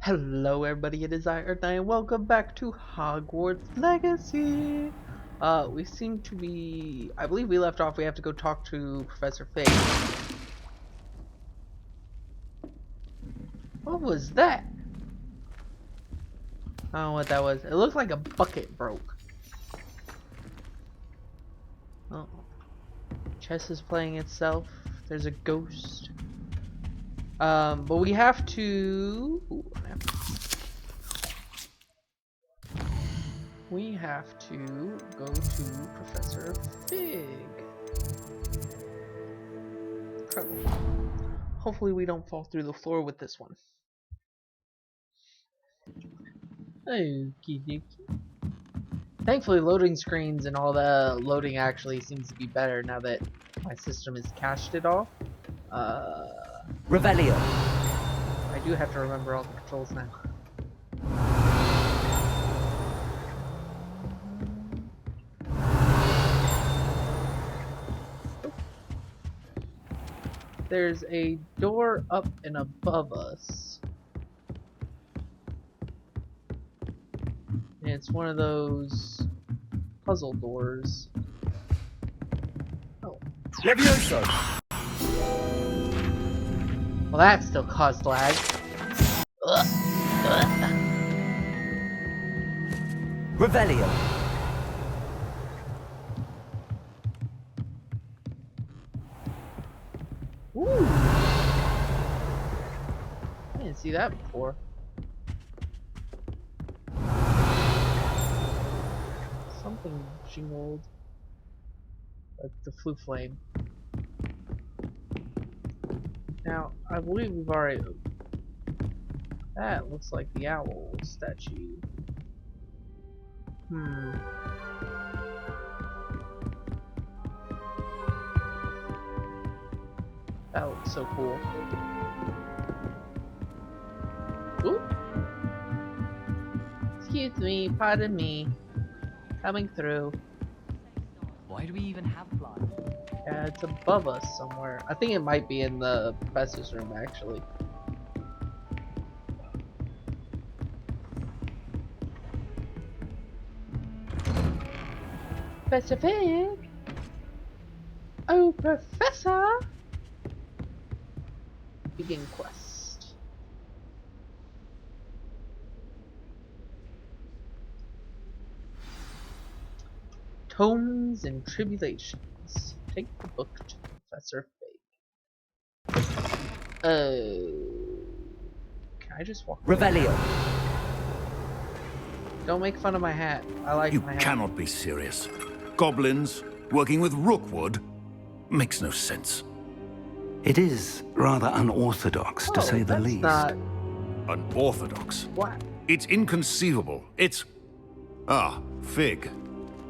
Hello everybody, it is I, Earth Knight, and welcome back to Hogwarts Legacy! We seem to be... I believe we left off, we have to go talk to Professor Fig. What was that? I don't know what that was. It looked like a bucket broke. Oh. Chess is playing itself. There's a ghost. But we have to... Ooh, we have to go to Professor Fig. Incredible. Hopefully we don't fall through the floor with this one. Okie dokie. Thankfully loading screens and all the loading actually seems to be better now that my system has cached it all. Revelio. I do have to remember all the controls now. There's a door up and above us. And it's one of those puzzle doors. Oh. Levioso. Well, that still caused lag. Revelio. Ooh. I didn't see that before. Something jingled. Like the flu flame. Now, I believe we've already... That looks like the owl statue. That looks so cool. Ooh. Excuse me, pardon me. Coming through. Why do we even have flies? Yeah, it's above us somewhere. I think it might be in the professor's room, actually. Professor Fig! Oh, Professor! Begin quest. Tomes and Tribulations. Take the book to Professor Fig. Can I just walk away? Revelio. Don't make fun of my hat. I like You my hat. cannot be serious. Goblins working with rookwood makes no sense. It is rather unorthodox, to say the that's least. Not... Unorthodox. What? It's inconceivable. It's... Ah, Fig.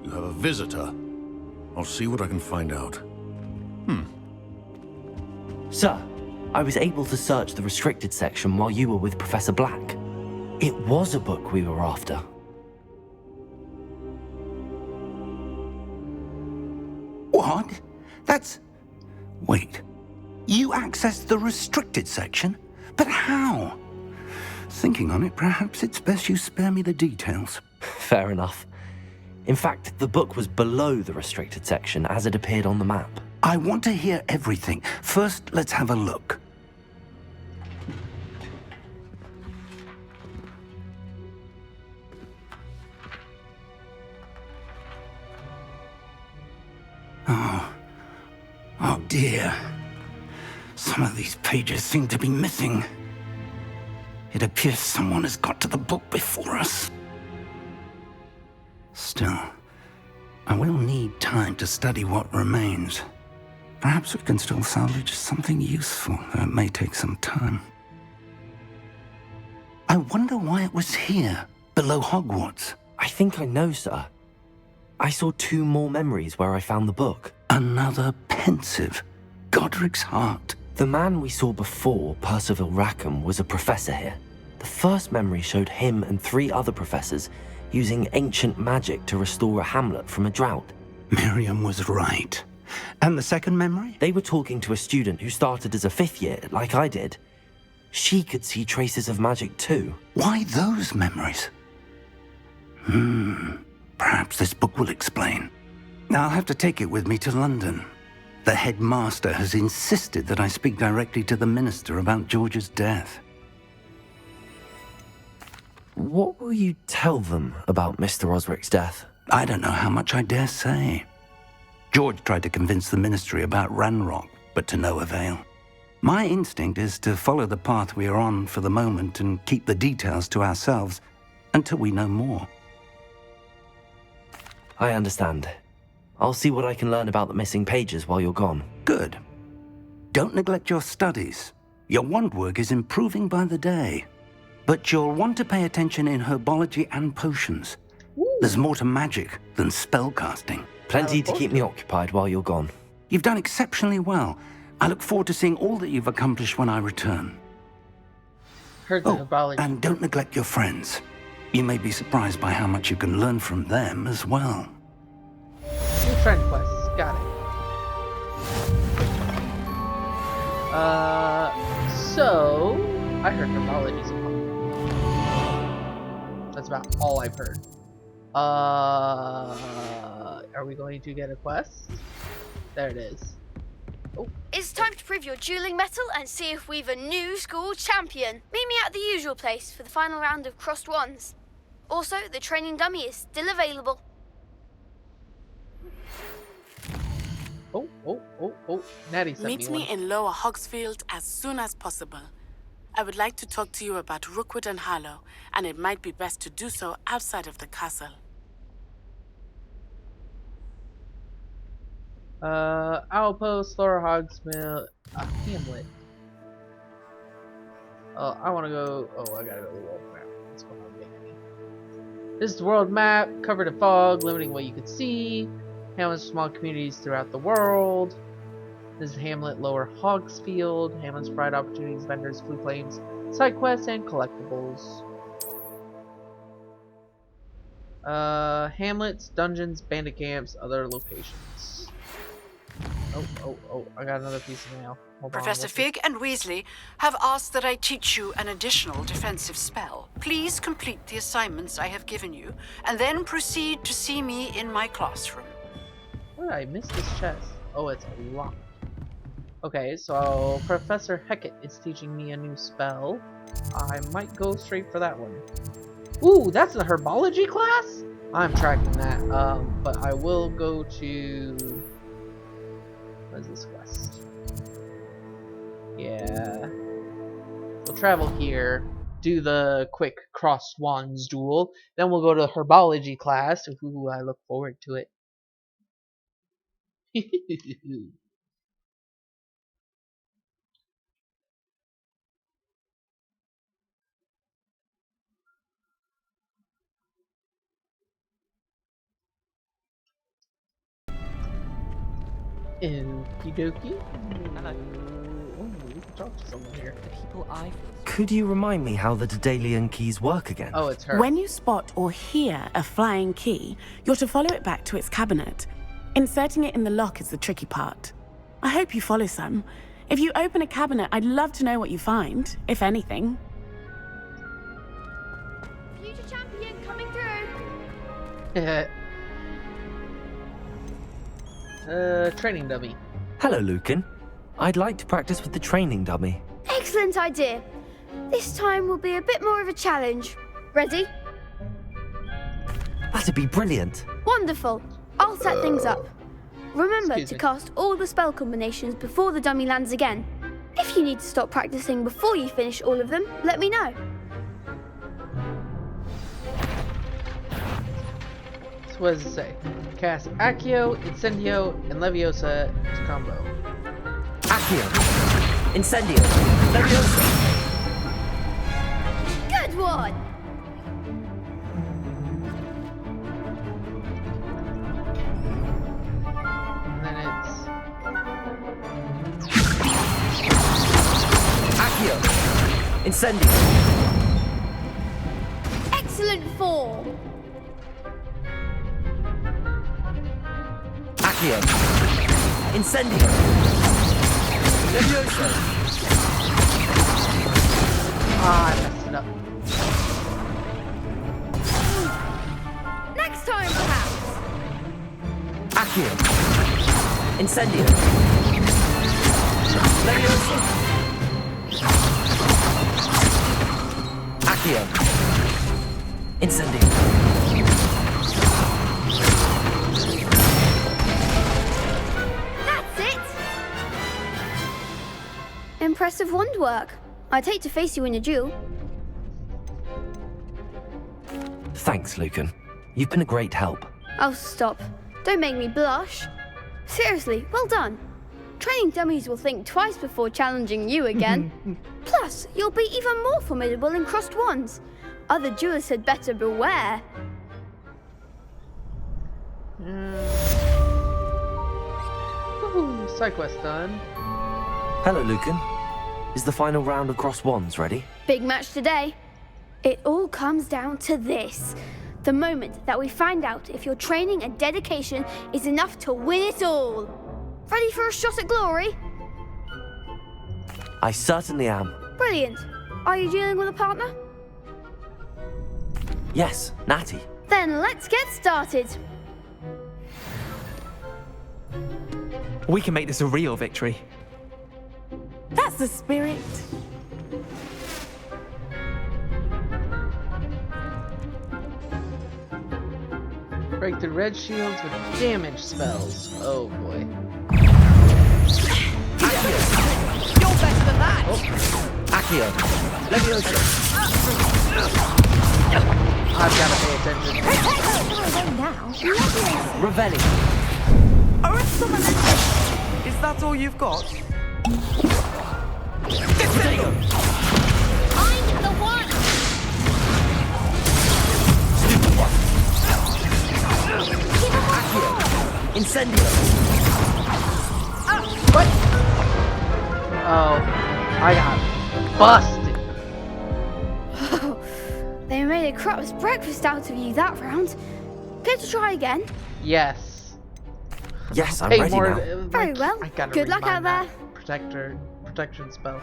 You have a visitor. I'll see what I can find out. Sir, I was able to search the restricted section while you were with Professor Black. It was a book we were after. What? That's... Wait. You accessed the restricted section? But how? Thinking on it, perhaps it's best you spare me the details. Fair enough. In fact, the book was below the restricted section as it appeared on the map. I want to hear everything. First, let's have a look. Oh dear. Some of these pages seem to be missing. It appears someone has got to the book before us. Still, I will need time to study what remains. Perhaps we can still salvage something useful, though it may take some time. I wonder why it was here, below Hogwarts. I think I know, sir. I saw 2 more memories where I found the book. Another pensive, Godric's heart. The man we saw before, Percival Rackham, was a professor here. The first memory showed him and 3 other professors using ancient magic to restore a hamlet from a drought. Miriam was right. And the second memory? They were talking to a student who started as a 5th year, like I did. She could see traces of magic too. Why those memories? Perhaps this book will explain. I'll have to take it with me to London. The headmaster has insisted that I speak directly to the minister about George's death. What will you tell them about Mr. Osric's death? I don't know how much I dare say. George tried to convince the ministry about Ranrock, but to no avail. My instinct is to follow the path we are on for the moment and keep the details to ourselves until we know more. I understand. I'll see what I can learn about the missing pages while you're gone. Good. Don't neglect your studies. Your wand work is improving by the day. But you'll want to pay attention in Herbology and Potions. Ooh. There's more to magic than spellcasting. Plenty to keep me occupied while you're gone. You've done exceptionally well. I look forward to seeing all that you've accomplished when I return. Heard the Herbology. And don't neglect your friends. You may be surprised by how much you can learn from them as well. New friend quests. Got it. So I heard Herbology's important. That's about all I've heard. Are we going to get a quest? There it is. Oh. It's time to prove your dueling mettle and see if we've a new school champion. Meet me at the usual place for the final round of crossed wands. Also, the training dummy is still available. Oh. Natty sent Meet me me in Lower Hogsfield as soon as possible. I would like to talk to you about Rookwood and Harlow, and it might be best to do so outside of the castle. Outpost, Lower Hogsmill, Hamlet. I want to go. Oh, I gotta go to the world map. What's going on, baby? This is the world map, covered in fog, limiting what you could see. Hamlet's small communities throughout the world. This is Hamlet, Lower Hogsfield. Hamlet's provide opportunities, vendors, blue flames, side quests, and collectibles. Hamlets, dungeons, bandit camps, other locations. Oh, I got another piece of mail. Hold on, Professor Fig and Weasley have asked that I teach you an additional defensive spell. Please complete the assignments I have given you, and then proceed to see me in my classroom. What did I miss this chest? Oh, it's locked. Okay, so Professor Hecat is teaching me a new spell. I might go straight for that one. Ooh, that's the Herbology class? I'm tracking that. But I will go to... What is this quest? Yeah. We'll travel here, do the quick crossed wands duel, then we'll go to the Herbology class. Ooh, I look forward to it. Okie dokie. Hello. Ooh, we can talk to someone here. The people I feel. Could you remind me how the Daedalian keys work again? Oh, it's her. When you spot or hear a flying key, you're to follow it back to its cabinet. Inserting it in the lock is the tricky part. I hope you follow some. If you open a cabinet, I'd love to know what you find, if anything. Future champion coming through. Training dummy. Hello, Lucan. I'd like to practice with the training dummy. Excellent idea. This time will be a bit more of a challenge. Ready? That'd be brilliant. Wonderful. I'll set things up. Remember Excuse to me. cast all the spell combinations before the dummy lands again. If you need to stop practicing before you finish all of them, let me know. So what does it say? Cast Accio, Incendio, and Leviosa to combo. Accio. Incendio. Leviosa. Good one! And then it's... Accio. Incendio. Excellent form! Accio. Incendio. Leviosa. Ah, I messed it up. Next time, perhaps. Accio. Incendio. Leviosa. Accio. Incendio. That's it. Impressive wand work. I'd hate to face you in a duel. Thanks, Lucan. You've been a great help. Oh, stop. Don't make me blush. Seriously, well done. Training dummies will think twice before challenging you again. Plus, you'll be even more formidable in crossed wands. Other duelists had better beware. Woohoo, side quest done. Hello, Lucan. Is the final round of Cross Wands ready? Big match today. It all comes down to this. The moment that we find out if your training and dedication is enough to win it all. Ready for a shot at glory? I certainly am. Brilliant. Are you dealing with a partner? Yes, Natty. Then let's get started. We can make this a real victory. That's the spirit. Break the red shields with damage spells. Oh boy. You're better than that! Accio. Leviosa. I've got to pay attention. Revelli. Is that all you've got? I'm the one! Accio. Incendio. What? Oh, I got busted. They made a crap's breakfast out of you that round. Care to try again? Yes. Yes, I'm Hey, ready more. now. Very well. I gotta Good luck read out my there. protection spell.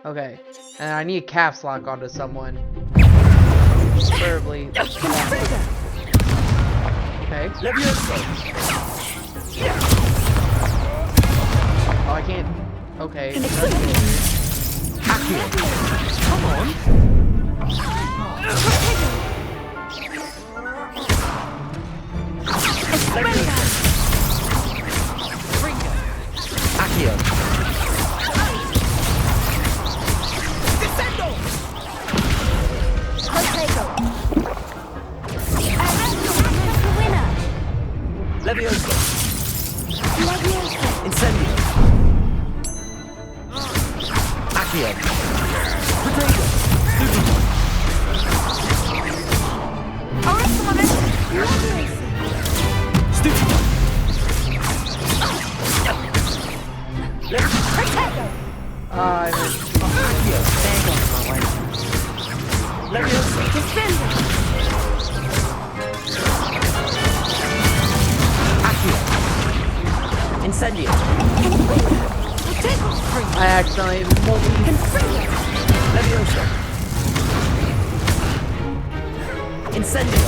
Okay, and I need caps lock onto someone. Preferably. Okay. Oh, I can't. Okay. Come on. Accio. Leviosa. Incendio. Accio. Potato. Stupid. I Accio. Leviosa. Accio. Incendio. I accidentally Leviosa. Incendio.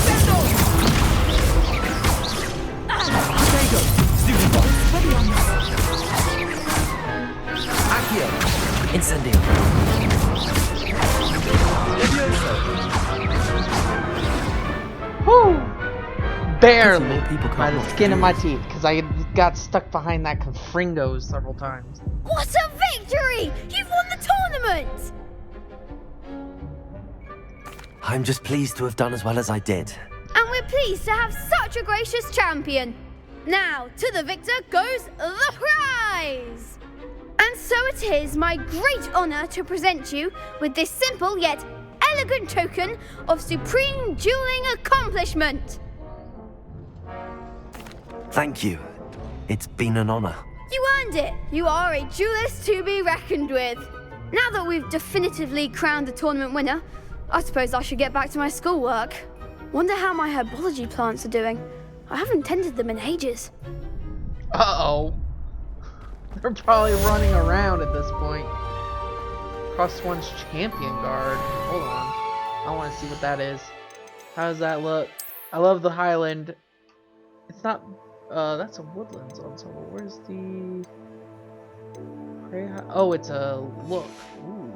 Potato. Stupid box. Accio. Incendio. Leviosa. Whew! Barely More people by can't the watch skin of my videos. teeth, because I got stuck behind that Confringo several times. What a victory! You've won the tournament! I'm just pleased to have done as well as I did. And we're pleased to have such a gracious champion. Now, to the victor goes the prize! And so it is my great honor to present you with this simple yet elegant token of supreme dueling accomplishment. Thank you. It's been an honor. You earned it. You are a duelist to be reckoned with. Now that we've definitively crowned the tournament winner, I suppose I should get back to my schoolwork. Wonder how my herbology plants are doing. I haven't tended them in ages. Uh-oh. They're probably running around at this point. Well, I suppose I should get back to my schoolwork. Wonder how my herbology plants are doing. I haven't tended them in ages. Uh-oh. They're probably running around at this point. Cross one's champion guard. Hold on. I want to see what that is. How does that look? I love the Highland. It's not, that's a Woodlands ensemble. Where's the... Oh, it's a look. Ooh.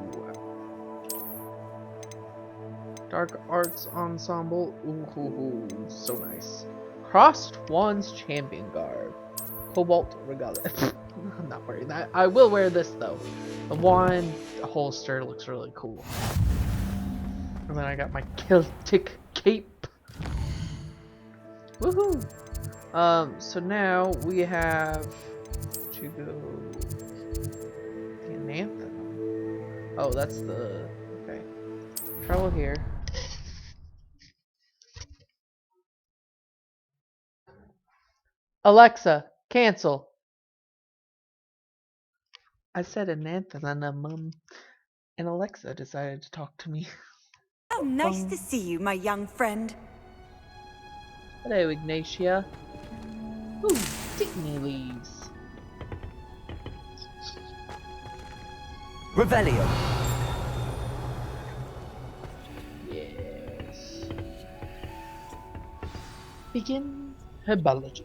Dark Arts Ensemble. Ooh, so nice. Crossed One's Champion Guard. Cobalt Regalia. I'm not wearing that. I will wear this though. The wand holster looks really cool. And then I got my Celtic cape. Woohoo! So now we have to go the anthem. Oh, that's the okay. Travel here. Alexa, cancel. I said an anthem and Alexa decided to talk to me. Oh, nice to see you, my young friend. Hello, Ignatia. Ooh, Dickney leaves. Revelio. Yes. Begin Herbology.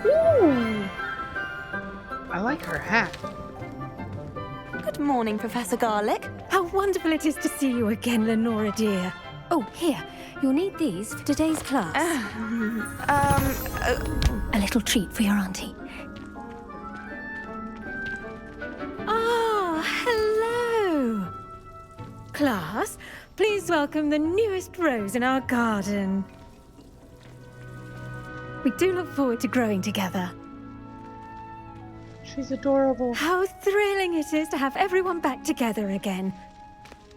Ooh! I like her hat. Good morning, Professor Garlick. How wonderful it is to see you again, Lenora dear. Oh, here. You'll need these for today's class. A little treat for your auntie. Ah, hello. Class, please welcome the newest rose in our garden. We do look forward to growing together. She's adorable. How thrilling it is to have everyone back together again.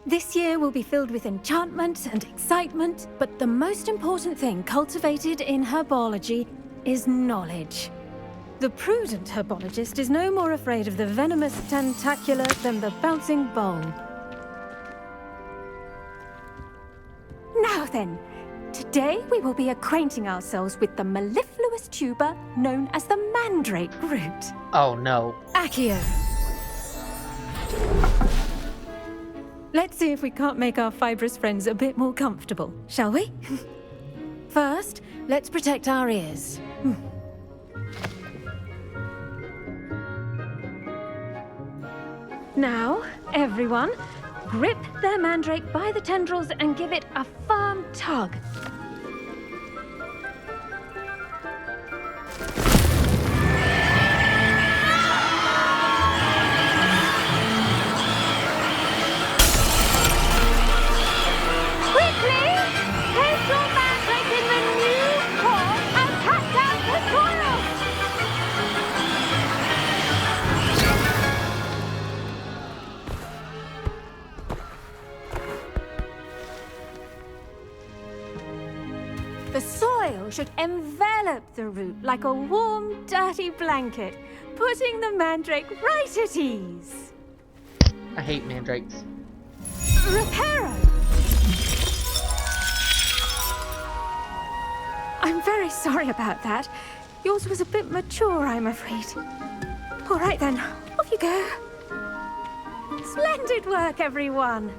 This year will be filled with enchantment and excitement, but the most important thing cultivated in herbology is knowledge. The prudent herbologist is no more afraid of the venomous tentacula than the bouncing ball. Now then, today we will be acquainting ourselves with the mellifluous tuber known as the mandrake root. Oh no. Accio. Let's see if we can't make our fibrous friends a bit more comfortable, shall we? First, let's protect our ears. Now, everyone, grip their mandrake by the tendrils and give it a firm tug. The soil should envelop the root like a warm, dirty blanket, putting the mandrake right at ease. I hate mandrakes. Reparo! I'm very sorry about that. Yours was a bit mature, I'm afraid. All right then, off you go. Splendid work, everyone.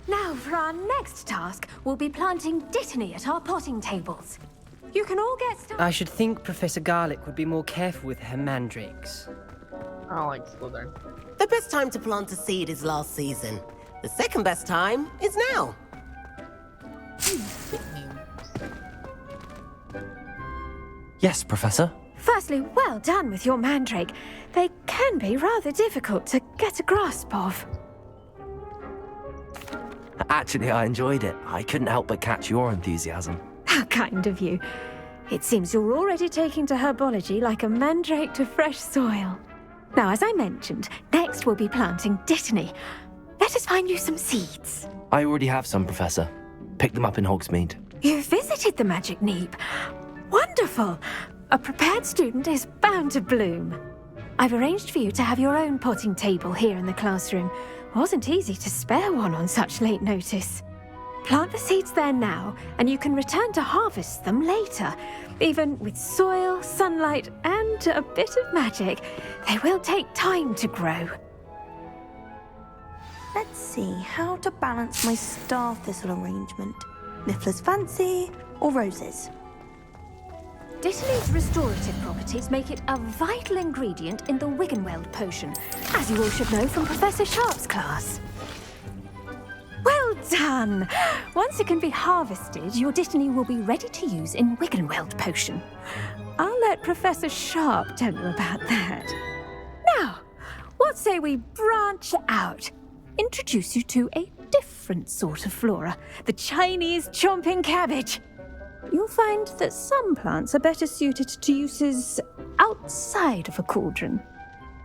Now, for our next task, we'll be planting dittany at our potting tables. You can all get started. I should think Professor Garlick would be more careful with her mandrakes. I don't like Slytherin. The best time to plant a seed is last season. The second best time is now. Yes, Professor? Firstly, well done with your mandrake. They can be rather difficult to get a grasp of. Actually, I enjoyed it. I couldn't help but catch your enthusiasm. How kind of you. It seems you're already taking to herbology like a mandrake to fresh soil. Now, as I mentioned, next we'll be planting dittany. Let us find you some seeds. I already have some, Professor. Picked them up in Hogsmeade. You visited the Magic Neep. Wonderful! A prepared student is bound to bloom. I've arranged for you to have your own potting table here in the classroom. Wasn't easy to spare one on such late notice. Plant the seeds there now, and you can return to harvest them later. Even with soil, sunlight, and a bit of magic, they will take time to grow. Let's see how to balance my star thistle arrangement. Niffler's fancy or roses? Dittany's restorative properties make it a vital ingredient in the Wiggenweld potion, as you all should know from Professor Sharp's class. Well done! Once it can be harvested, your Dittany will be ready to use in Wiggenweld potion. I'll let Professor Sharp tell you about that. Now, what say we branch out? Introduce you to a different sort of flora, the Chinese chomping cabbage. You'll find that some plants are better suited to uses outside of a cauldron.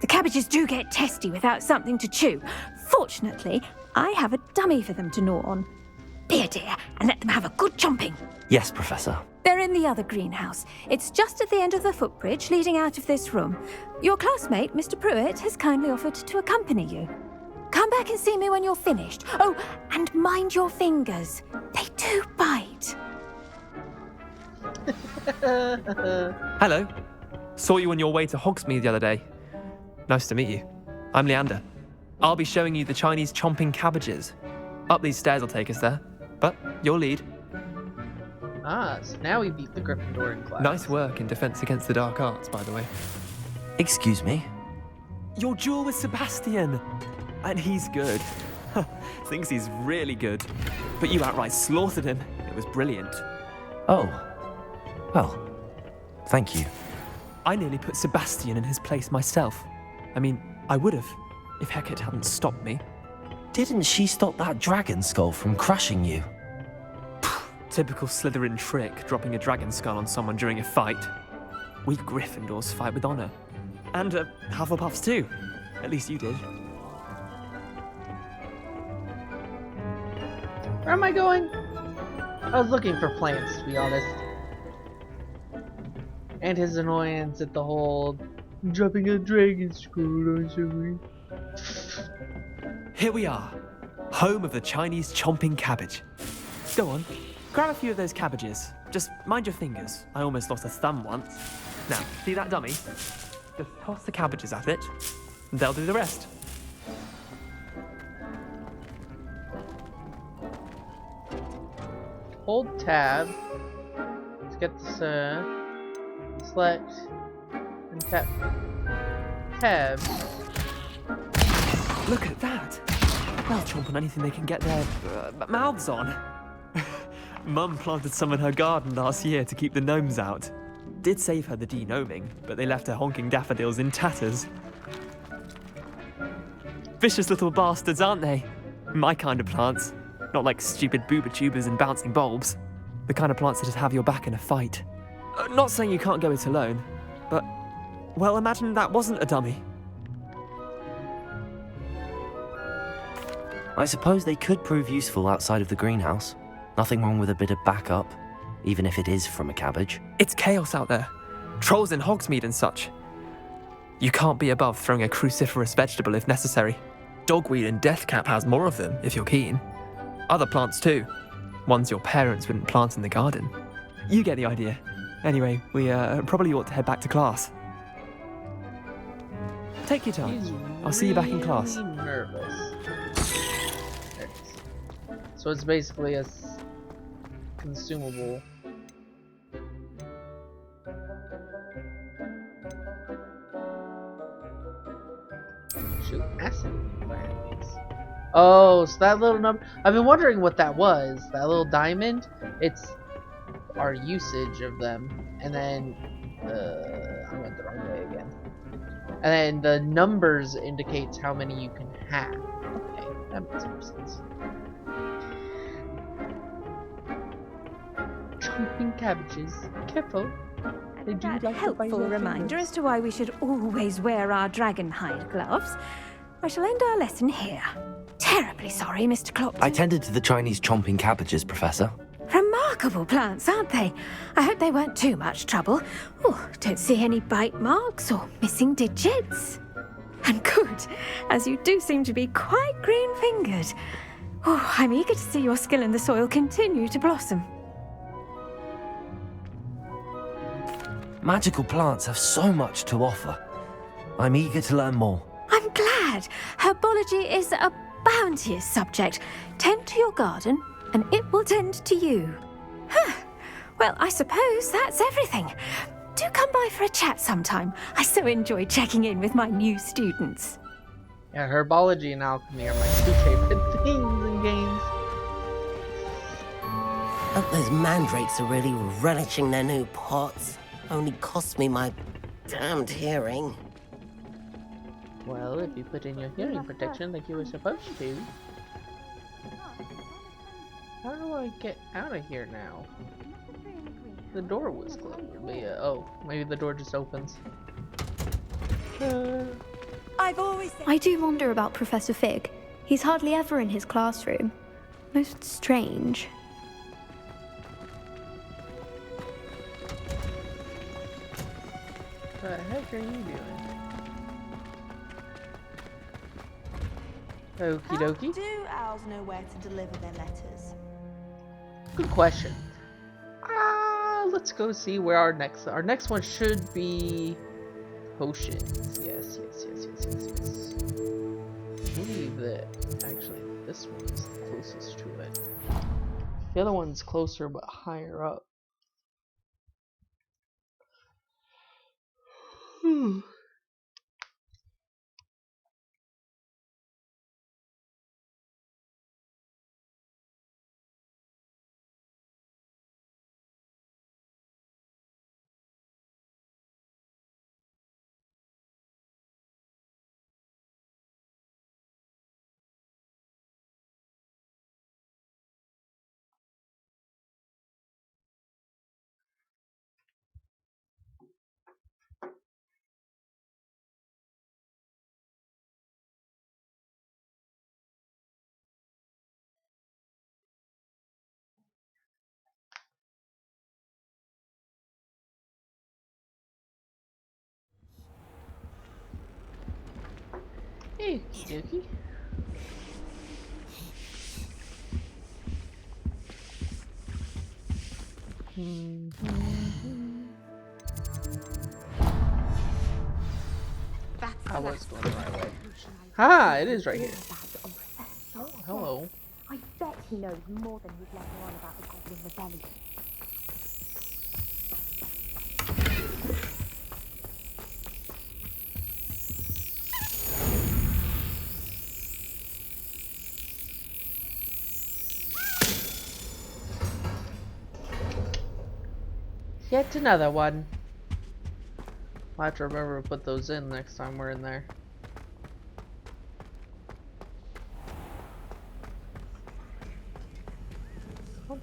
The cabbages do get testy without something to chew. Fortunately, I have a dummy for them to gnaw on. Be a dear and let them have a good chomping. Yes, Professor. They're in the other greenhouse. It's just at the end of the footbridge leading out of this room. Your classmate, Mr. Pruitt, has kindly offered to accompany you. Come back and see me when you're finished. Oh, and mind your fingers. They do bite. Hello. Saw you on your way to Hogsmeade the other day. Nice to meet you. I'm Leander. I'll be showing you the Chinese chomping cabbages. Up these stairs will take us there, but your lead. Ah, so now we beat the Gryffindor in class. Nice work in Defense Against the Dark Arts, by the way. Excuse me? Your duel with Sebastian! And he's good. Thinks he's really good. But you outright slaughtered him. It was brilliant. Oh. Well, thank you. I nearly put Sebastian in his place myself. I mean, I would have, if Hecate hadn't stopped me. Didn't she stop that dragon skull from crushing you? Typical Slytherin trick, dropping a dragon skull on someone during a fight. We Gryffindors fight with honor. And Hufflepuffs too. At least you did. Where am I going? I was looking for plants, to be honest. And his annoyance at the whole dropping a dragon skull on someone. Here we are, home of the Chinese chomping cabbage. Go on, grab a few of those cabbages. Just mind your fingers. I almost lost a thumb once. Now, see that dummy? Just toss the cabbages at it, and they'll do the rest. Hold tab to get this, select, and tap tab. Look at that! They'll chomp on anything they can get their mouths on. Mum planted some in her garden last year to keep the gnomes out. Did save her the de-gnoming, but they left her honking daffodils in tatters. Vicious little bastards, aren't they? My kind of plants. Not like stupid booba tubers and bouncing bulbs. The kind of plants that just have your back in a fight. Not saying you can't go it alone, but, well, imagine that wasn't a dummy. I suppose they could prove useful outside of the greenhouse. Nothing wrong with a bit of backup, even if it is from a cabbage. It's chaos out there. Trolls in Hogsmeade and such. You can't be above throwing a cruciferous vegetable if necessary. Dogweed and deathcap has more of them, if you're keen. Other plants too. Ones your parents wouldn't plant in the garden. You get the idea. Anyway, we probably ought to head back to class. Take your time. I'll see you back in class. Nervous. There it is. So it's basically a consumable. Shoot acid plants. Oh, so that little number. I've been wondering what that was. That little diamond. It's our usage of them, and then I went the wrong way again. And then the numbers indicates how many you can have. Okay, that makes more sense. Chomping cabbages. Careful. They do That like helpful reminder as to why we should always wear our dragon hide gloves. I shall end our lesson here. Terribly sorry, Mr. Clopton. I tended to the Chinese chomping cabbages, Professor. Remarkable plants, aren't they? I hope they weren't too much trouble. Oh, don't see any bite marks or missing digits. And good, as you do seem to be quite green-fingered. Oh, I'm eager to see your skill in the soil continue to blossom. Magical plants have so much to offer. I'm eager to learn more. I'm glad. Herbology is a bounteous subject. Tend to your garden, and it will tend to you. Huh. Well, I suppose that's everything. Do come by for a chat sometime. I so enjoy checking in with my new students. Yeah, herbology and alchemy are my two favorite things in games. Hope those mandrakes are really relishing their new pots. Only cost me my damned hearing. Well, if you put in your hearing protection like you were supposed to. How do I get out of here now? The door was closed, but yeah, oh, maybe the door just opens. I do wonder about Professor Fig. He's hardly ever in his classroom. Most strange. What the heck are you doing? Okie dokie. Do owls know where to deliver their letters? Good question. Let's go see where our next one should be potions. Yes. I believe that actually this one is the closest to it. The other one's closer but higher up. Hey, Yuki. I was going the right way. Ah, it is right here. Oh, hello. I bet he knows more than he's letting on about the Goblin Rebellion. Yet another one. I'll have to remember to put those in next time we're in there.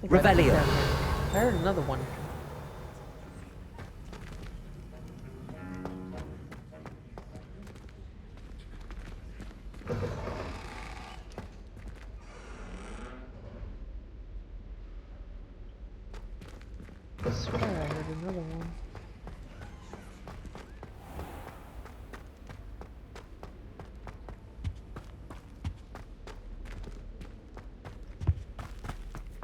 Revelio. I heard another one. I swear I heard another one.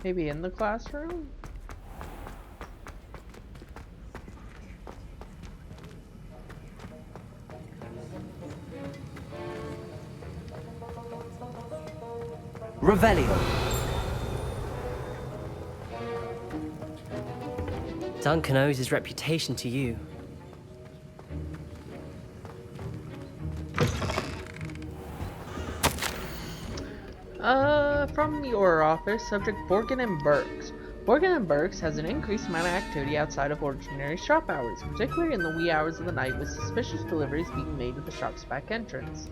Maybe in the classroom? Revelio. Duncan owes his reputation to you. From the Order Office, subject Borgin and Burks. Borgin and Burks has an increased amount of activity outside of ordinary shop hours, particularly in the wee hours of the night, with suspicious deliveries being made at the shop's back entrance.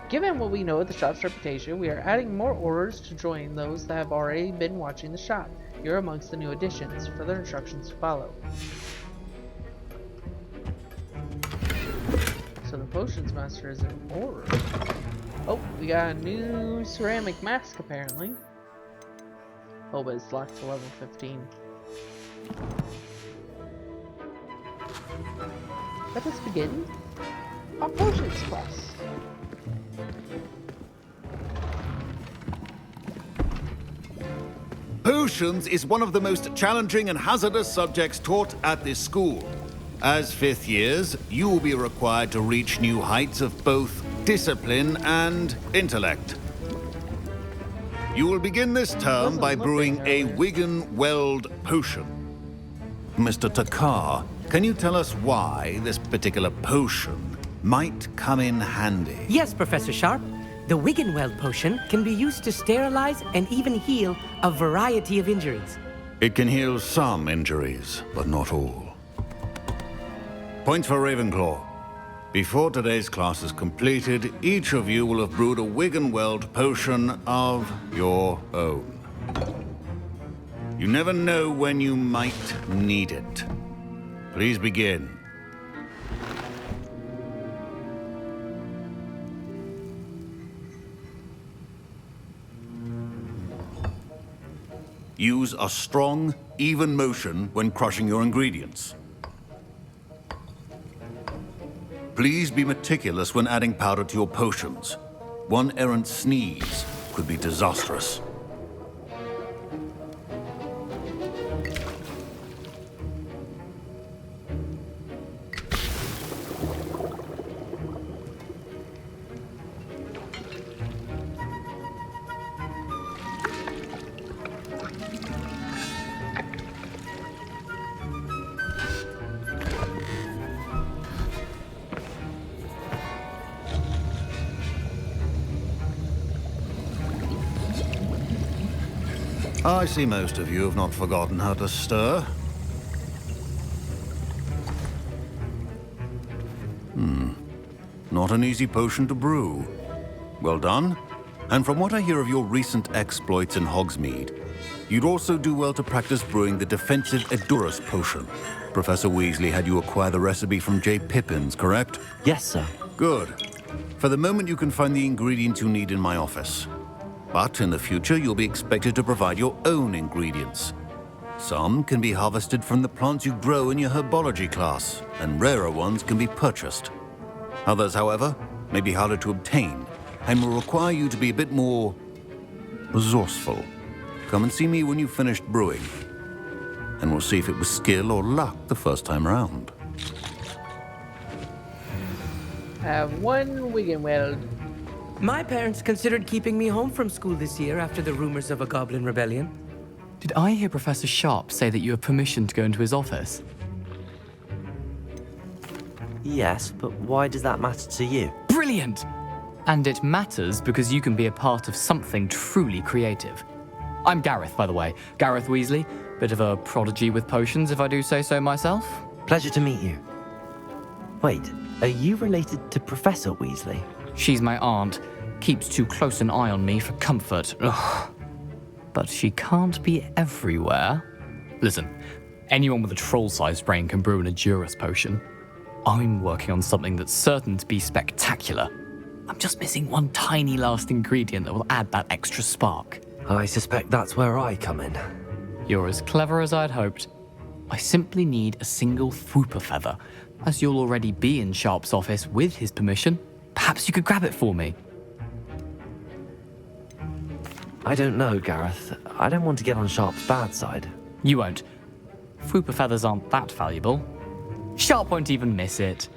Given what we know of the shop's reputation, we are adding more orders to join those that have already been watching the shop. You're amongst the new additions. Further instructions to follow. So the potions master is in order. Oh, we got a new ceramic mask apparently. Oh, but it's locked to level 15. Let us begin our potions class. Potions is one of the most challenging and hazardous subjects taught at this school. As fifth years, you will be required to reach new heights of both discipline and intellect. You will begin this term by brewing a Wigan-Weld potion. Mr. Takar, can you tell us why this particular potion might come in handy? Yes, Professor Sharp. The Wigan-Weld potion can be used to sterilize and even heal a variety of injuries. It can heal some injuries, but not all. Points for Ravenclaw. Before today's class is completed, each of you will have brewed a Wigan-Weld potion of your own. You never know when you might need it. Please begin. Use a strong, even motion when crushing your ingredients. Please be meticulous when adding powder to your potions. One errant sneeze could be disastrous. I see most of you have not forgotten how to stir. Not an easy potion to brew. Well done. And from what I hear of your recent exploits in Hogsmeade, you'd also do well to practice brewing the defensive Edurus potion. Professor Weasley had you acquire the recipe from J. Pippins, correct? Yes, sir. Good. For the moment, you can find the ingredients you need in my office. But in the future, you'll be expected to provide your own ingredients. Some can be harvested from the plants you grow in your herbology class, and rarer ones can be purchased. Others, however, may be harder to obtain, and will require you to be a bit more resourceful. Come and see me when you've finished brewing, and we'll see if it was skill or luck the first time around. Have one Wigan-Weld. My parents considered keeping me home from school this year after the rumors of a goblin rebellion. Did I hear Professor Sharp say that you have permission to go into his office? Yes, but why does that matter to you? Brilliant! And it matters because you can be a part of something truly creative. I'm Gareth, by the way. Gareth Weasley. Bit of a prodigy with potions, if I do say so myself. Pleasure to meet you. Wait, are you related to Professor Weasley? She's my aunt. Keeps too close an eye on me for comfort. Ugh. But she can't be everywhere. Listen, anyone with a troll-sized brain can brew an Edurus potion. I'm working on something that's certain to be spectacular. I'm just missing one tiny last ingredient that will add that extra spark. I suspect that's where I come in. You're as clever as I'd hoped. I simply need a single Fwooper feather. As you'll already be in Sharp's office with his permission, perhaps you could grab it for me. I don't know, Gareth. I don't want to get on Sharp's bad side. You won't. Fwooper feathers aren't that valuable. Sharp won't even miss it.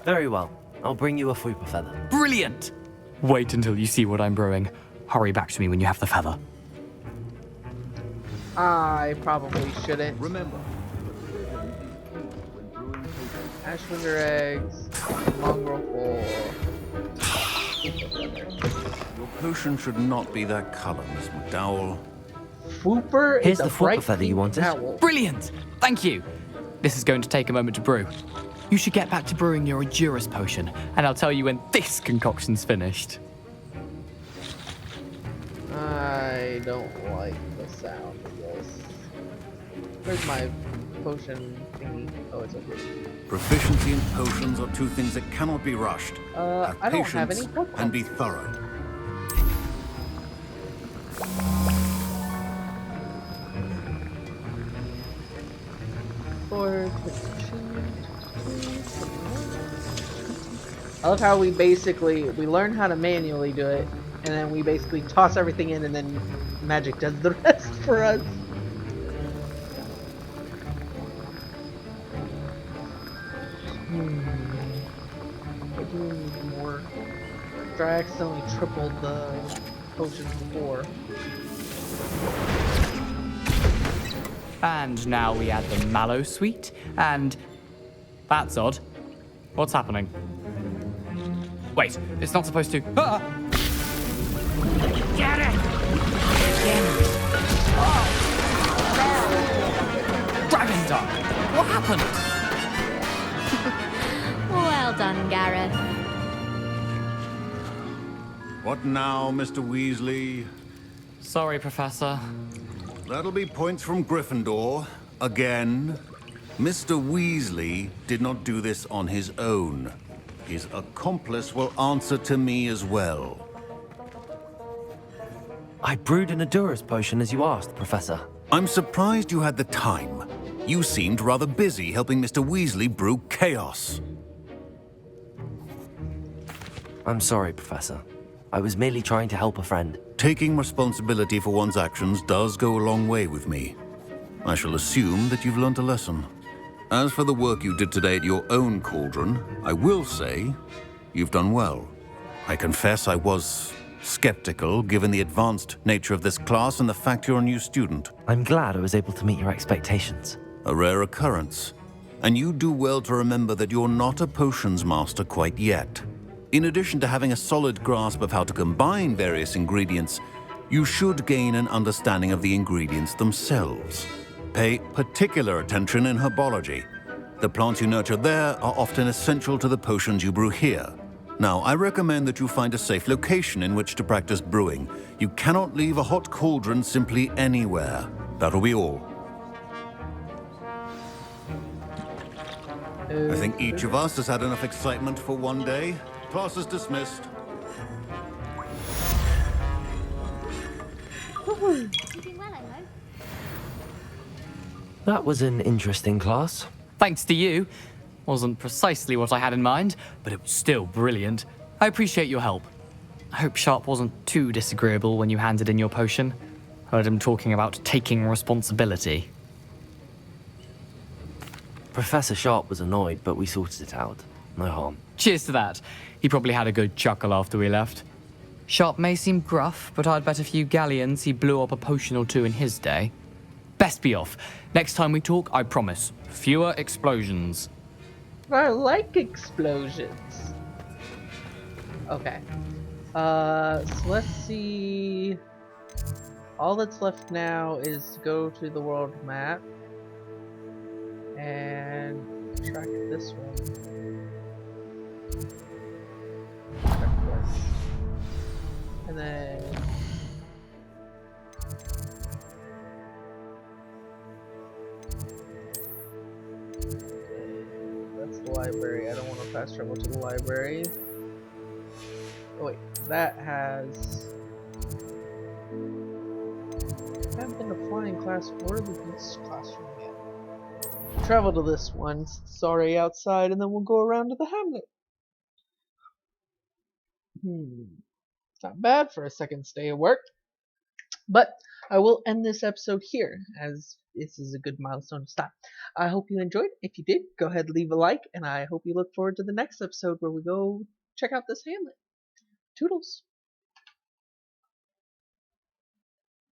Very well. I'll bring you a Fwooper feather. Brilliant! Wait until you see what I'm brewing. Hurry back to me when you have the feather. I probably shouldn't. Remember. Ashwinder eggs, mongrel 4. Your potion should not be that color, Miss McDowell. Fwooper Here's is the a bright Fwooper feather you wanted. owl. Brilliant! Thank you! This is going to take a moment to brew. You should get back to brewing your Edurus potion, and I'll tell you when this concoction's finished. I don't like the sound of this. Where's my potion thingy? Oh, it's over here. Proficiency and potions are two things that cannot be rushed. Have I don't patience have any Pokemon. and be thorough. I love how we learn how to manually do it, and then we basically toss everything in, and then magic does the rest for us. I do need more. After I accidentally tripled the potions before. And now we add the mallow sweet, and that's odd. What's happening? Wait, it's not supposed to. Ah! Get it! Dragon Dog! What happened? Well done, Gareth. What now, Mr. Weasley? Sorry, Professor. That'll be points from Gryffindor. Again. Mr. Weasley did not do this on his own. His accomplice will answer to me as well. I brewed an Adurus potion as you asked, Professor. I'm surprised you had the time. You seemed rather busy helping Mr. Weasley brew chaos. I'm sorry, Professor. I was merely trying to help a friend. Taking responsibility for one's actions does go a long way with me. I shall assume that you've learnt a lesson. As for the work you did today at your own cauldron, I will say you've done well. I confess I was skeptical given the advanced nature of this class and the fact you're a new student. I'm glad I was able to meet your expectations. A rare occurrence. And you do well to remember that you're not a potions master quite yet. In addition to having a solid grasp of how to combine various ingredients, you should gain an understanding of the ingredients themselves. Pay particular attention in herbology. The plants you nurture there are often essential to the potions you brew here. Now, I recommend that you find a safe location in which to practice brewing. You cannot leave a hot cauldron simply anywhere. That'll be all. I think each of us has had enough excitement for one day. Class is dismissed. That was an interesting class. Thanks to you. Wasn't precisely what I had in mind, but it was still brilliant. I appreciate your help. I hope Sharp wasn't too disagreeable when you handed in your potion. Heard him talking about taking responsibility. Professor Sharp was annoyed, but we sorted it out. No harm. Cheers to that. He probably had a good chuckle after we left. Sharp may seem gruff, but I'd bet a few galleons he blew up a potion or two in his day. Best be off. Next time we talk, I promise, fewer explosions. I like explosions. Okay. So let's see. All that's left now is to go to the world map and track this one. Track this. And then that's the library. I don't want to fast travel to the library. Oh wait, that has. I haven't been to flying class or the beast classroom yet. Travel to this one. It's already outside, and then we'll go around to the hamlet. Not bad for a second stay at work. But I will end this episode here, as this is a good milestone to stop. I hope you enjoyed. If you did, go ahead and leave a like, and I hope you look forward to the next episode where we go check out this hamlet. Toodles!